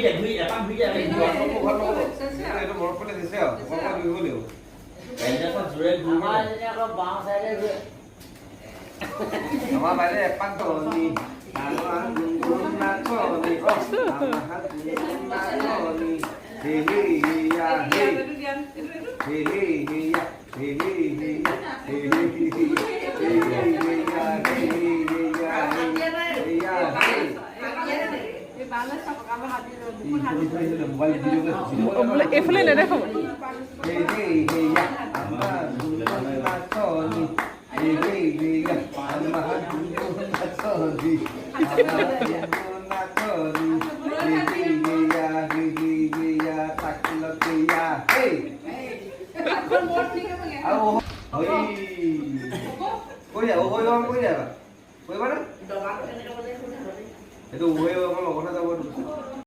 যায় এপাক ঘূৰি যায় এইটো মনত পৰি দিছে আৰু অকল ঘূৰিব লাগিব জোৰে আমাৰ যেতিয়া অলপ বাওঁ চাইডে গৈ আমাৰ বাইদেউ এপাক ধৰণি আমাৰ গুণগুণ নাচনি আমাৰ গুণগুণ নাচনি হে হে হেয়া হে হে হে হেয়া হে হে হেয়া হে হে হেয়া হে হেয়া এইফালে নেদেখো হে হে হেয়া আমাৰ গুণগুণ নাচনি হে হে হেয়া আমাৰ গুণগুণ নাচনি আমাৰ গুণগুণ নাচনি হে হে হেয়া তাকলকেয়া হে আৰু হই কৈ যা কৈ যাবা কৈ যাবা কৈ মানে এইটো ওহে আমাৰ লগতে যাব